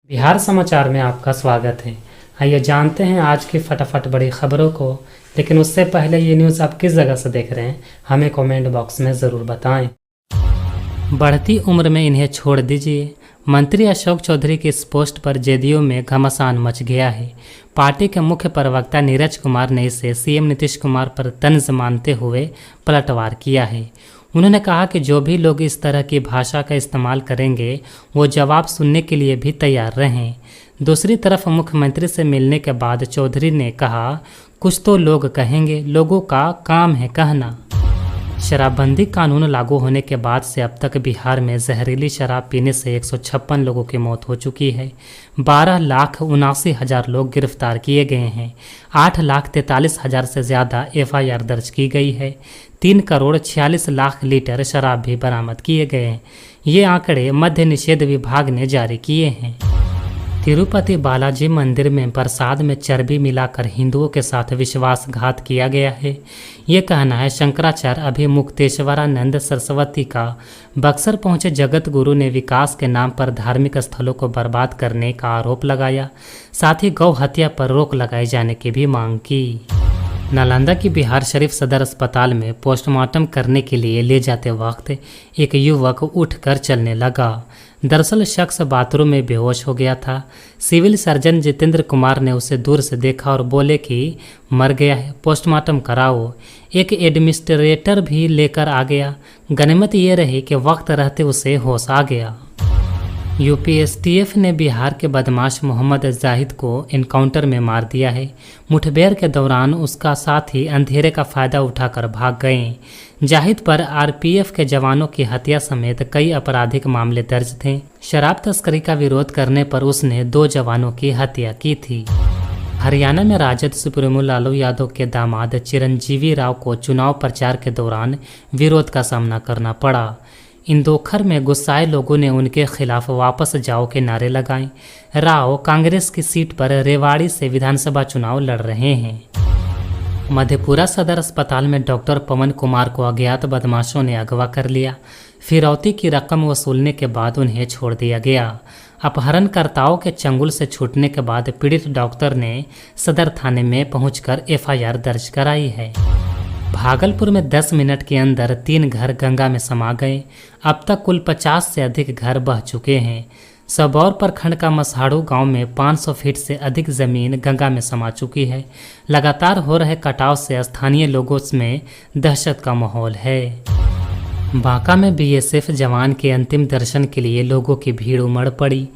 बिहार समाचार में आपका स्वागत है। आइए जानते हैं आज की फटाफट बड़ी खबरों को, लेकिन उससे पहले ये न्यूज़ आप किस जगह से देख रहे हैं हमें कमेंट बॉक्स में ज़रूर बताएं। बढ़ती उम्र में इन्हें छोड़ दीजिए, मंत्री अशोक चौधरी की इस पोस्ट पर जेडीयू में घमासान मच गया है। पार्टी के मुख्य प्रवक्ता नीरज कुमार ने इसे सीएम नीतीश कुमार पर तंज मानते हुए पलटवार किया है। उन्होंने कहा कि जो भी लोग इस तरह की भाषा का इस्तेमाल करेंगे वो जवाब सुनने के लिए भी तैयार रहें। दूसरी तरफ मुख्यमंत्री से मिलने के बाद चौधरी ने कहा, कुछ तो लोग कहेंगे, लोगों का काम है कहना। शराबबंदी कानून लागू होने के बाद से अब तक बिहार में जहरीली शराब पीने से 156 लोगों की मौत हो चुकी है। 12,79,000 लोग गिरफ्तार किए गए हैं। 8,43,000 से ज़्यादा एफआईआर दर्ज की गई है। 3,46,00,000 लीटर शराब भी बरामद किए गए हैं। ये आंकड़े मद्य निषेध विभाग ने जारी किए हैं। तिरुपति बालाजी मंदिर में प्रसाद में चर्बी मिलाकर हिंदुओं के साथ विश्वासघात किया गया है। ये कहना है शंकराचार्य अभिमुक्तेश्वरानंद सरस्वती का। बक्सर पहुंचे जगत गुरु ने विकास के नाम पर धार्मिक स्थलों को बर्बाद करने का आरोप लगाया। साथ ही गौ हत्या पर रोक लगाए जाने की भी मांग की। नालंदा की बिहार शरीफ सदर अस्पताल में पोस्टमार्टम करने के लिए ले जाते वक्त एक युवक उठकर चलने लगा। दरअसल शख्स बाथरूम में बेहोश हो गया था। सिविल सर्जन जितेंद्र कुमार ने उसे दूर से देखा और बोले कि मर गया है, पोस्टमार्टम कराओ। एक एडमिनिस्ट्रेटर भी लेकर आ गया। गनीमत ये रही कि वक्त रहते उसे होश आ गया। यूपीएसटीएफ ने बिहार के बदमाश मोहम्मद जाहिद को एनकाउंटर में मार दिया है। मुठभेड़ के दौरान उसका साथी अंधेरे का फायदा उठाकर भाग गए। जाहिद पर आरपीएफ के जवानों की हत्या समेत कई आपराधिक मामले दर्ज थे। शराब तस्करी का विरोध करने पर उसने 2 जवानों की हत्या की थी। हरियाणा में राजद सुप्रीमो लालू यादव के दामाद चिरंजीवी राव को चुनाव प्रचार के दौरान विरोध का सामना करना पड़ा। इंदोखर में गुस्साए लोगों ने उनके खिलाफ वापस जाओ के नारे लगाए। राव कांग्रेस की सीट पर रेवाड़ी से विधानसभा चुनाव लड़ रहे हैं। मधेपुरा सदर अस्पताल में डॉक्टर पवन कुमार को अज्ञात बदमाशों ने अगवा कर लिया। फिरौती की रकम वसूलने के बाद उन्हें छोड़ दिया गया। अपहरणकर्ताओं के चंगुल से छूटने के बाद पीड़ित डॉक्टर ने सदर थाने में पहुंचकर एफआईआर दर्ज कराई है। भागलपुर में 10 मिनट के अंदर 3 घर गंगा में समा गए। अब तक कुल 50 से अधिक घर बह चुके हैं। सबौर प्रखंड का मसहाड़ू गांव में 500 फीट से अधिक जमीन गंगा में समा चुकी है। लगातार हो रहे कटाव से स्थानीय लोगों में दहशत का माहौल है। बांका में बीएसएफ जवान के अंतिम दर्शन के लिए लोगों की भीड़ उमड़ पड़ी।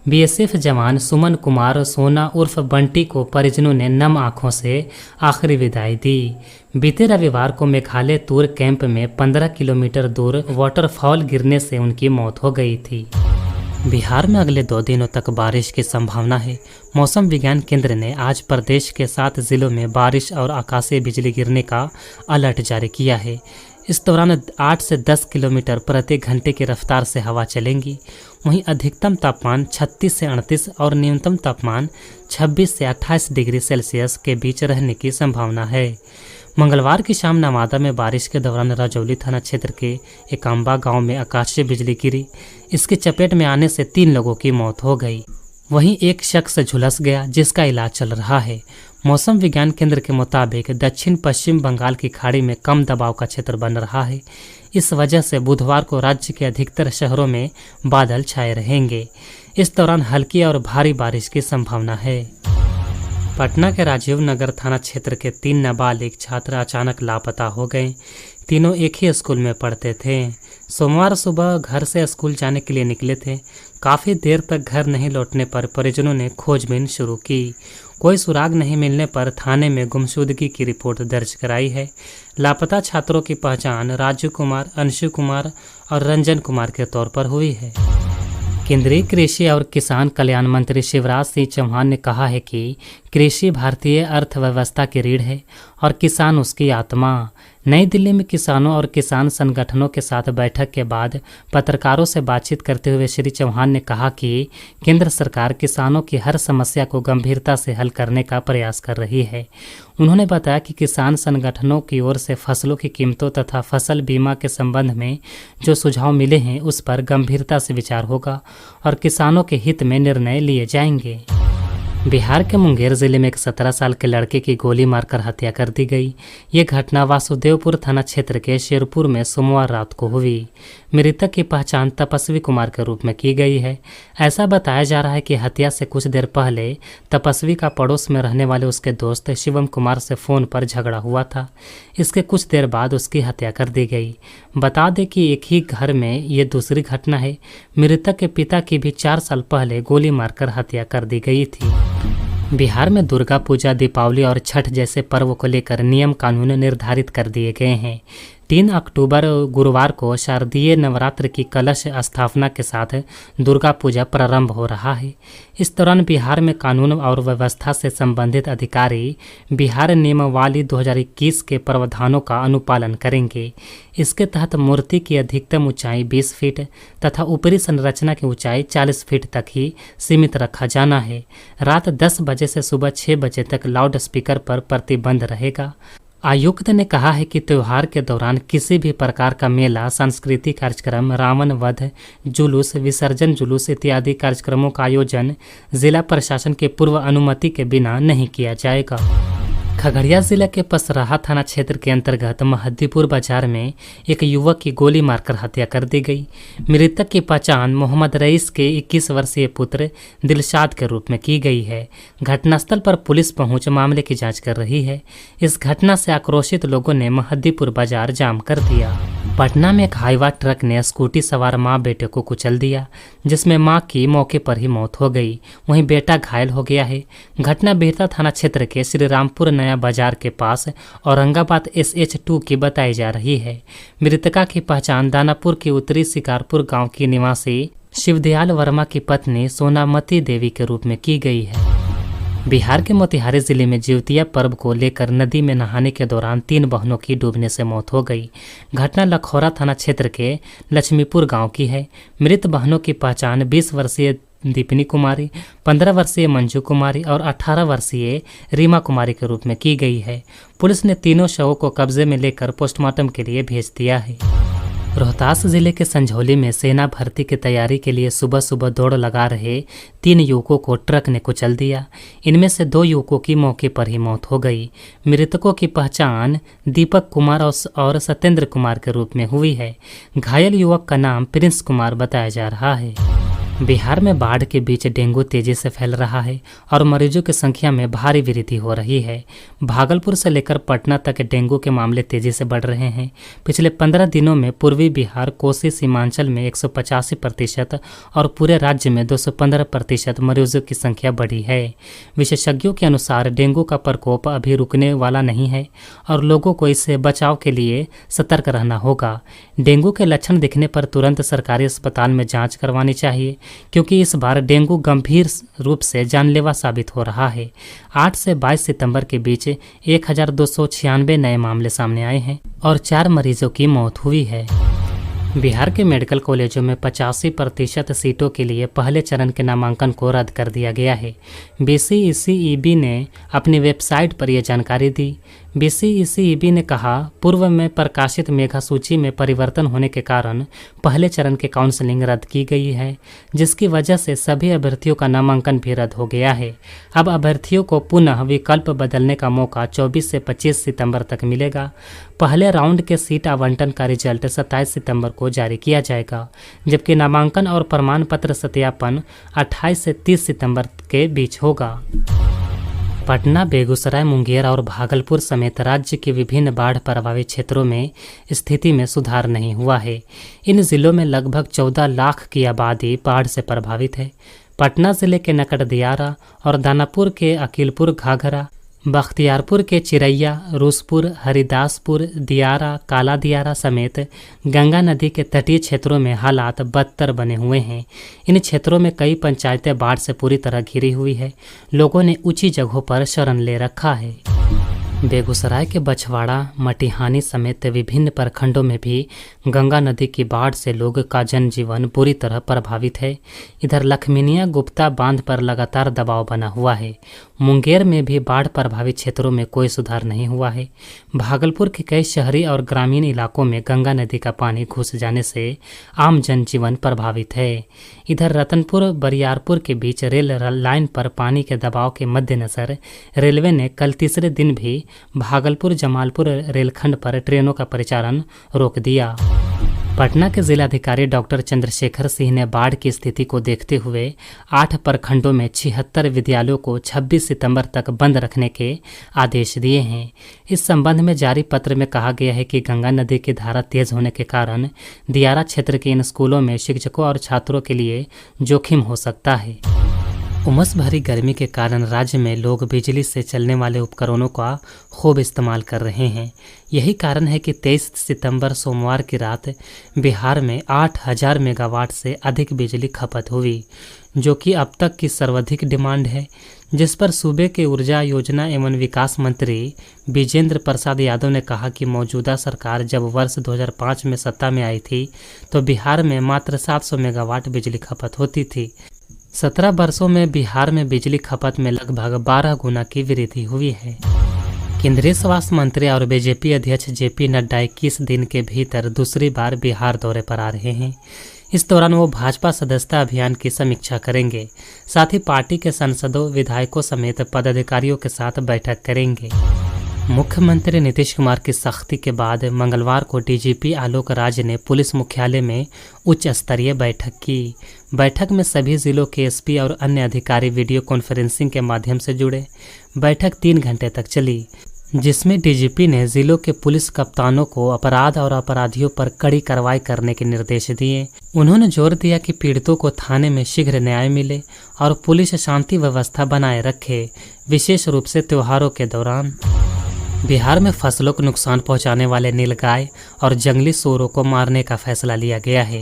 बीएसएफ जवान सुमन कुमार सोना उर्फ बंटी को परिजनों ने नम आंखों से आखिरी विदाई दी। बीते रविवार को मेघालय तूर कैंप में 15 किलोमीटर दूर वाटरफॉल गिरने से उनकी मौत हो गई थी। बिहार में अगले 2 दिनों तक बारिश की संभावना है। मौसम विज्ञान केंद्र ने आज प्रदेश के 7 जिलों में बारिश और आकाशीय बिजली गिरने का अलर्ट जारी किया है। इस दौरान 8 से 10 किलोमीटर प्रति घंटे की रफ्तार से हवा चलेंगी। वहीं अधिकतम तापमान 36 से 38 और न्यूनतम तापमान 26 से 28 डिग्री सेल्सियस के बीच रहने की संभावना है। मंगलवार की शाम नवादा में बारिश के दौरान राजौली थाना क्षेत्र के एकाम्बा गांव में आकाशीय बिजली गिरी। इसकी चपेट में आने से 3 लोगों की मौत हो गई। वहीं एक शख्स झुलस गया जिसका इलाज चल रहा है। मौसम विज्ञान केंद्र के मुताबिक दक्षिण पश्चिम बंगाल की खाड़ी में कम दबाव का क्षेत्र बन रहा है। इस वजह से बुधवार को राज्य के अधिकतर शहरों में बादल छाए रहेंगे। इस दौरान हल्की और भारी बारिश की संभावना है। पटना के राजीव नगर थाना क्षेत्र के 3 नाबालिग छात्र अचानक लापता हो गए। तीनों एक ही स्कूल में पढ़ते थे। सोमवार सुबह घर से स्कूल जाने के लिए निकले थे। काफ़ी देर तक घर नहीं लौटने पर परिजनों ने खोजबीन शुरू की। कोई सुराग नहीं मिलने पर थाने में गुमशुदगी की रिपोर्ट दर्ज कराई है। लापता छात्रों की पहचान राजू कुमार, अंशु कुमार और रंजन कुमार के तौर पर हुई है। केंद्रीय कृषि और किसान कल्याण मंत्री शिवराज सिंह चौहान ने कहा है कि कृषि भारतीय अर्थव्यवस्था की रीढ़ है और किसान उसकी आत्मा। नई दिल्ली में किसानों और किसान संगठनों के साथ बैठक के बाद पत्रकारों से बातचीत करते हुए श्री चौहान ने कहा कि केंद्र सरकार किसानों की हर समस्या को गंभीरता से हल करने का प्रयास कर रही है। उन्होंने बताया कि किसान संगठनों की ओर से फसलों की कीमतों तथा फसल बीमा के संबंध में जो सुझाव मिले हैं उस पर गंभीरता से विचार होगा और किसानों के हित में निर्णय लिए जाएंगे। बिहार के मुंगेर जिले में एक 17 साल के लड़के की गोली मारकर हत्या कर दी गई। ये घटना वासुदेवपुर थाना क्षेत्र के शेरपुर में सोमवार रात को हुई। मृतक की पहचान तपस्वी कुमार के रूप में की गई है। ऐसा बताया जा रहा है कि हत्या से कुछ देर पहले तपस्वी का पड़ोस में रहने वाले उसके दोस्त शिवम कुमार से फ़ोन पर झगड़ा हुआ था। इसके कुछ देर बाद उसकी हत्या कर दी गई। बता दें कि एक ही घर में ये दूसरी घटना है। मृतक के पिता की भी 4 साल पहले गोली मारकर हत्या कर दी गई थी। बिहार में दुर्गा पूजा, दीपावली और छठ जैसे पर्व को लेकर नियम कानून निर्धारित कर दिए गए हैं। 3 अक्टूबर गुरुवार को शारदीय नवरात्र की कलश स्थापना के साथ दुर्गा पूजा प्रारंभ हो रहा है। इस दौरान बिहार में कानून और व्यवस्था से संबंधित अधिकारी बिहार नियमावली 2021 के प्रावधानों का अनुपालन करेंगे। इसके तहत मूर्ति की अधिकतम ऊंचाई 20 फीट तथा ऊपरी संरचना की ऊंचाई 40 फीट तक ही सीमित रखा जाना है। रात 10 बजे से सुबह 6 बजे तक लाउड स्पीकर पर प्रतिबंध रहेगा। आयुक्त ने कहा है कि त्योहार के दौरान किसी भी प्रकार का मेला, सांस्कृतिक कार्यक्रम, रावण वध, जुलूस, विसर्जन जुलूस इत्यादि कार्यक्रमों का आयोजन जिला प्रशासन के पूर्व अनुमति के बिना नहीं किया जाएगा। खगड़िया जिला के पसराहा थाना क्षेत्र के अंतर्गत महद्दीपुर बाजार में एक युवक की गोली मारकर हत्या कर दी गई। मृतक की पहचान मोहम्मद रईस के 21 वर्षीय पुत्र दिलशाद के रूप में की गई है। घटनास्थल पर पुलिस पहुंच मामले की जांच कर रही है। इस घटना से आक्रोशित लोगों ने महद्दीपुर बाजार जाम कर दिया। पटना में एक हाईवा ट्रक ने स्कूटी सवार मां बेटे को कुचल दिया, जिसमें मां की मौके पर ही मौत हो गई, वहीं बेटा घायल हो गया है। घटना बिहटा थाना क्षेत्र के श्री रामपुर नया बाजार के पास औरंगाबाद SH2 की बताई जा रही है। मृतका की पहचान दानापुर के उत्तरी शिकारपुर गांव की निवासी शिवदयाल वर्मा की पत्नी सोनामती देवी के रूप में की गई है। बिहार के मोतिहारी जिले में जिउतिया पर्व को लेकर नदी में नहाने के दौरान 3 बहनों की डूबने से मौत हो गई। घटना लखौरा थाना क्षेत्र के लक्ष्मीपुर गांव की है। मृत बहनों की पहचान 20 वर्षीय दीपिनी कुमारी, 15 वर्षीय मंजू कुमारी और 18 वर्षीय रीमा कुमारी के रूप में की गई है। पुलिस ने तीनों शवों को कब्जे में लेकर पोस्टमार्टम के लिए भेज दिया है। रोहतास जिले के संझौली में सेना भर्ती की तैयारी के लिए सुबह सुबह दौड़ लगा रहे 3 युवकों को ट्रक ने कुचल दिया। इनमें से 2 युवकों की मौके पर ही मौत हो गई। मृतकों की पहचान दीपक कुमार और सत्येंद्र कुमार के रूप में हुई है। घायल युवक का नाम प्रिंस कुमार बताया जा रहा है। बिहार में बाढ़ के बीच डेंगू तेजी से फैल रहा है और मरीजों की संख्या में भारी वृद्धि हो रही है। भागलपुर से लेकर पटना तक डेंगू के मामले तेजी से बढ़ रहे हैं। पिछले 15 दिनों में पूर्वी बिहार, कोसी, सीमांचल में 185% और पूरे राज्य में 215% मरीजों की संख्या बढ़ी है। विशेषज्ञों के अनुसार डेंगू का प्रकोप अभी रुकने वाला नहीं है और लोगों को इससे बचाव के लिए सतर्क रहना होगा। डेंगू के लक्षण दिखने पर तुरंत सरकारी अस्पताल में जाँच करवानी चाहिए, क्योंकि इस बार डेंगू गंभीर रूप से जानलेवा साबित हो रहा है। 8 से 22 सितंबर के बीच 1296 नए मामले सामने आए हैं और 4 मरीजों की मौत हुई है। बिहार के मेडिकल कॉलेजों में 85% सीटों के लिए पहले चरण के नामांकन को रद्द कर दिया गया है। BCECEB ने अपनी वेबसाइट पर यह जानकारी दी। BCECEB ने कहा, पूर्व में प्रकाशित मेगा सूची में परिवर्तन होने के कारण पहले चरण के काउंसलिंग रद्द की गई है, जिसकी वजह से सभी अभ्यर्थियों का नामांकन भी रद्द हो गया है। अब अभ्यर्थियों को पुनः विकल्प बदलने का मौका 24 से 25 सितंबर तक मिलेगा। पहले राउंड के सीट आवंटन का रिजल्ट 27 सितंबर को जारी किया जाएगा, जबकि नामांकन और प्रमाण पत्र सत्यापन 28 से 30 सितंबर के बीच होगा। पटना, बेगूसराय, मुंगेर और भागलपुर समेत राज्य के विभिन्न बाढ़ प्रभावित क्षेत्रों में स्थिति में सुधार नहीं हुआ है। इन जिलों में लगभग 14 लाख की आबादी बाढ़ से प्रभावित है। पटना जिले के नकड़दियारा और दानापुर के अकीलपुर घाघरा, बख्तियारपुर के चिरैया, रूसपुर, हरिदासपुर, दियारा, काला दियारा समेत गंगा नदी के तटीय क्षेत्रों में हालात बदतर बने हुए हैं। इन क्षेत्रों में कई पंचायतें बाढ़ से पूरी तरह घिरी हुई है। लोगों ने ऊंची जगहों पर शरण ले रखा है। बेगूसराय के बछवाड़ा, मटिहानी समेत विभिन्न प्रखंडों में भी गंगा नदी की बाढ़ से लोगों का जनजीवन बुरी तरह प्रभावित है। इधर लखमीनिया गुप्ता बांध पर लगातार दबाव बना हुआ है। मुंगेर में भी बाढ़ प्रभावित क्षेत्रों में कोई सुधार नहीं हुआ है। भागलपुर के कई शहरी और ग्रामीण इलाकों में गंगा नदी का पानी घुस जाने से आम जनजीवन प्रभावित है। इधर रतनपुर बरियारपुर के बीच रेल लाइन पर पानी के दबाव के मद्देनजर रेलवे ने कल तीसरे दिन भी भागलपुर जमालपुर रेलखंड पर ट्रेनों का परिचालन रोक दिया। पटना के जिलाधिकारी डॉक्टर चंद्रशेखर सिंह ने बाढ़ की स्थिति को देखते हुए 8 प्रखंडों में 76 विद्यालयों को 26 सितंबर तक बंद रखने के आदेश दिए हैं। इस संबंध में जारी पत्र में कहा गया है कि गंगा नदी की धारा तेज होने के कारण दियारा क्षेत्र के इन स्कूलों में शिक्षकों और छात्रों के लिए जोखिम हो सकता है। उमस भरी गर्मी के कारण राज्य में लोग बिजली से चलने वाले उपकरणों का खूब इस्तेमाल कर रहे हैं। यही कारण है कि 23 सितंबर सोमवार की रात बिहार में 8000 मेगावाट से अधिक बिजली खपत हुई, जो कि अब तक की सर्वाधिक डिमांड है, जिस पर सूबे के ऊर्जा योजना एवं विकास मंत्री विजेंद्र प्रसाद यादव ने कहा कि मौजूदा सरकार जब वर्ष 2005 में सत्ता में आई थी तो बिहार में मात्र 700 मेगावाट बिजली खपत होती थी। 17 वर्षों में बिहार में बिजली खपत में लगभग 12 गुना की वृद्धि हुई है। केंद्रीय स्वास्थ्य मंत्री और बीजेपी अध्यक्ष जेपी नड्डा 21 दिन के भीतर दूसरी बार बिहार दौरे पर आ रहे हैं। इस दौरान वो भाजपा सदस्यता अभियान की समीक्षा करेंगे। साथ ही पार्टी के सांसदों, विधायकों समेत पदाधिकारियों के साथ बैठक करेंगे। मुख्यमंत्री नीतीश कुमार की सख्ती के बाद मंगलवार को डीजीपी आलोक राज ने पुलिस मुख्यालय में उच्च स्तरीय बैठक की। बैठक में सभी जिलों के एसपी और अन्य अधिकारी वीडियो कॉन्फ्रेंसिंग के माध्यम से जुड़े। बैठक 3 घंटे तक चली, जिसमें डीजीपी ने जिलों के पुलिस कप्तानों को अपराध और अपराधियों पर कड़ी कार्रवाई करने के निर्देश दिए। उन्होंने जोर दिया कि पीड़ितों को थाने में शीघ्र न्याय मिले और पुलिस शांति व्यवस्था बनाए रखे, विशेष रूप से त्योहारों के दौरान। बिहार में फसलों को नुकसान पहुंचाने वाले नीलगाय और जंगली सूअरों को मारने का फैसला लिया गया है।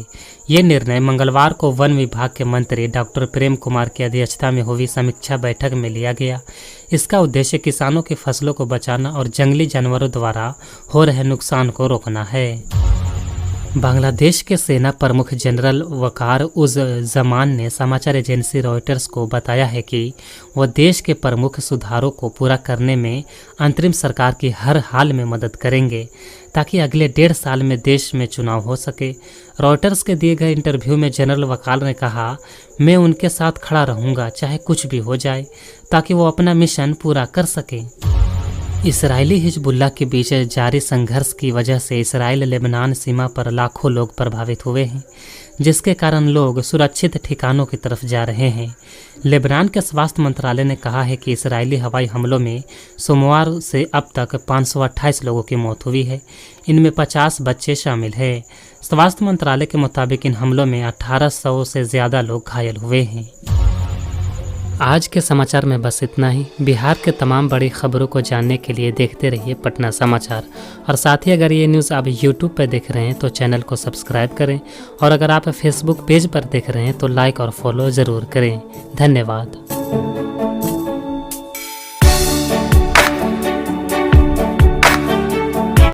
ये निर्णय मंगलवार को वन विभाग के मंत्री डॉक्टर प्रेम कुमार की अध्यक्षता में हुई समीक्षा बैठक में लिया गया। इसका उद्देश्य किसानों की फसलों को बचाना और जंगली जानवरों द्वारा हो रहे नुकसान को रोकना है। बांग्लादेश के सेना प्रमुख जनरल वकार उज जमान ने समाचार एजेंसी रॉयटर्स को बताया है कि वह देश के प्रमुख सुधारों को पूरा करने में अंतरिम सरकार की हर हाल में मदद करेंगे ताकि अगले 1.5 साल में देश में चुनाव हो सके। रॉयटर्स के दिए गए इंटरव्यू में जनरल वकार ने कहा, मैं उनके साथ खड़ा रहूंगा चाहे कुछ भी हो जाए, ताकि वो अपना मिशन पूरा कर सके। इसराइली हिजबुल्लाह के बीच जारी संघर्ष की वजह से इसराइल लेबनान सीमा पर लाखों लोग प्रभावित हुए हैं, जिसके कारण लोग सुरक्षित ठिकानों की तरफ जा रहे हैं। लेबनान के स्वास्थ्य मंत्रालय ने कहा है कि इसराइली हवाई हमलों में सोमवार से अब तक 528 लोगों की मौत हुई है। इनमें 50 बच्चे शामिल हैं। स्वास्थ्य मंत्रालय के मुताबिक इन हमलों में 1800 से ज़्यादा लोग घायल हुए हैं। आज के समाचार में बस इतना ही। बिहार के तमाम बड़ी खबरों को जानने के लिए देखते रहिए पटना समाचार। और साथ ही अगर ये न्यूज़ आप यूट्यूब पर देख रहे हैं तो चैनल को सब्सक्राइब करें, और अगर आप फेसबुक पेज पर देख रहे हैं तो लाइक और फॉलो ज़रूर करें। धन्यवाद।